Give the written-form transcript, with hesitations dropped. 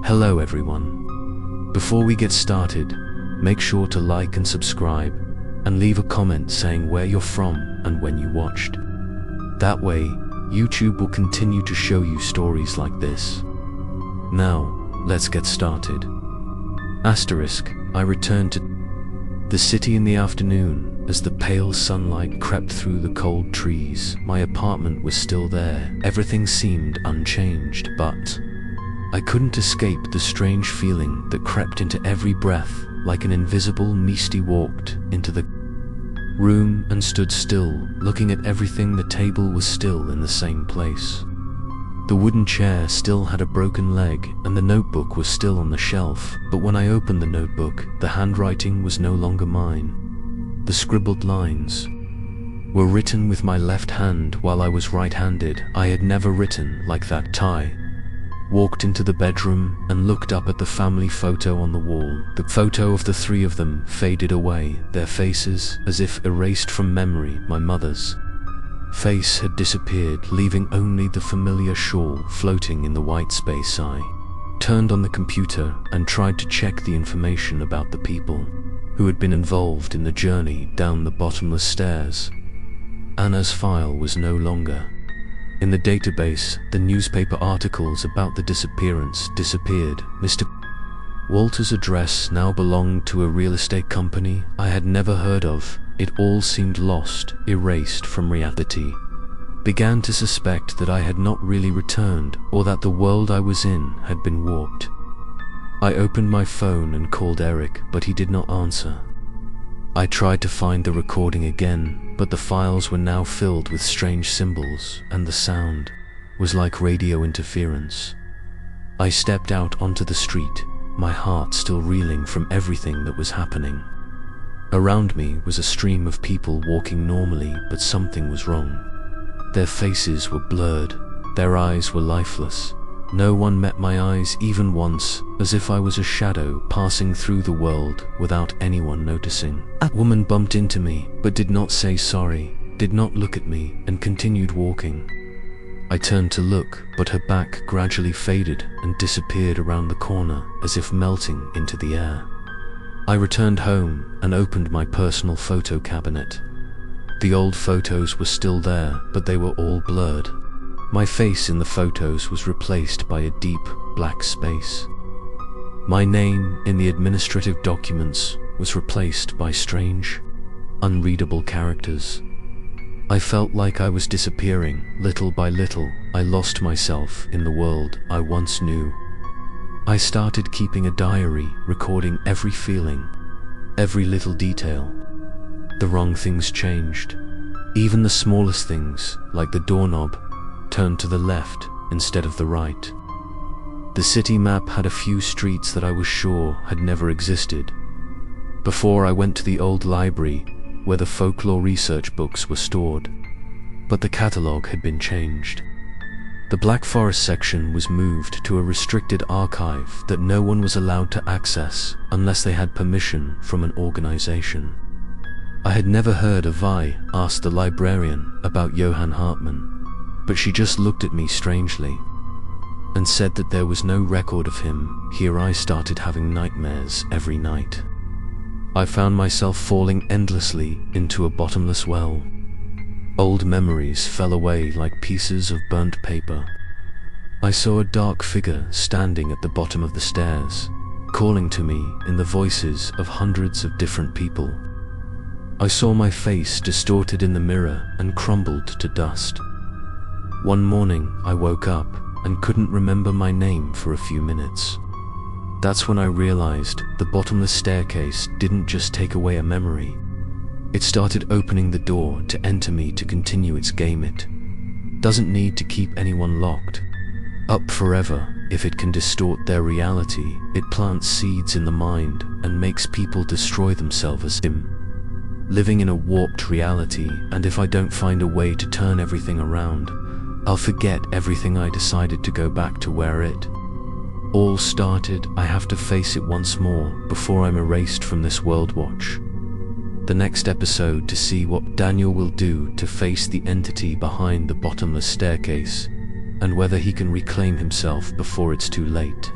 Hello everyone. Before we get started, make sure to like and subscribe, and leave a comment saying where you're from and when you watched. That way, YouTube will continue to show you stories like this. Now, let's get started. I returned to the city in the afternoon as the pale sunlight crept through the cold trees. My apartment was still there. Everything seemed unchanged, but I couldn't escape the strange feeling that crept into every breath, like an invisible Misty walked into the room and stood still, looking at everything. The table was still in the same place. The wooden chair still had a broken leg, and the notebook was still on the shelf. But when I opened the notebook, the handwriting was no longer mine. The scribbled lines were written with my left hand while I was right-handed. I had never written like that. I walked into the bedroom and looked up at the family photo on the wall. The photo of the three of them faded away, their faces as if erased from memory. My mother's face had disappeared, leaving only the familiar shawl floating in the white space. I turned on the computer and tried to check the information about the people who had been involved in the journey down the bottomless stairs. Anna's file was no longer in the database. The newspaper articles about the disappearance disappeared. Mr. Walter's address now belonged to a real estate company I had never heard of. It all seemed lost, erased from reality. Began to suspect that I had not really returned, or that the world I was in had been warped. I opened my phone and called Eric, but he did not answer. I tried to find the recording again, but the files were now filled with strange symbols, and the sound was like radio interference. I stepped out onto the street, my heart still reeling from everything that was happening. Around me was a stream of people walking normally, but something was wrong. Their faces were blurred, their eyes were lifeless. No one met my eyes even once, as if I was a shadow passing through the world without anyone noticing. A woman bumped into me, but did not say sorry, did not look at me, and continued walking. I turned to look, but her back gradually faded and disappeared around the corner, as if melting into the air. I returned home and opened my personal photo cabinet. The old photos were still there, but they were all blurred. My face in the photos was replaced by a deep, black space. My name in the administrative documents was replaced by strange, unreadable characters. I felt like I was disappearing. Little by little, I lost myself in the world I once knew. I started keeping a diary, recording every feeling, every little detail. The wrong things changed. Even the smallest things, like the doorknob, turned to the left instead of the right. The city map had a few streets that I was sure had never existed. Before I went to the old library where the folklore research books were stored, but the catalogue had been changed. The Black Forest section was moved to a restricted archive that no one was allowed to access unless they had permission from an organization. I had never heard of Vi asked the librarian about Johann Hartmann, but she just looked at me strangely and said that there was no record of him. Here I started having nightmares every night. I found myself falling endlessly into a bottomless well. Old memories fell away like pieces of burnt paper. I saw a dark figure standing at the bottom of the stairs, calling to me in the voices of hundreds of different people. I saw my face distorted in the mirror and crumbled to dust. One morning, I woke up and couldn't remember my name for a few minutes. That's when I realized the bottomless staircase didn't just take away a memory. It started opening the door to enter me to continue its game. It doesn't need to keep anyone locked up forever. If it can distort their reality, it plants seeds in the mind and makes people destroy themselves as living in a warped reality. And if I don't find a way to turn everything around, I'll forget everything I decided to go back to where it all started. I have to face it once more before I'm erased from this world. Watch the next episode to see what Daniel will do to face the entity behind the bottomless staircase, and whether he can reclaim himself before it's too late.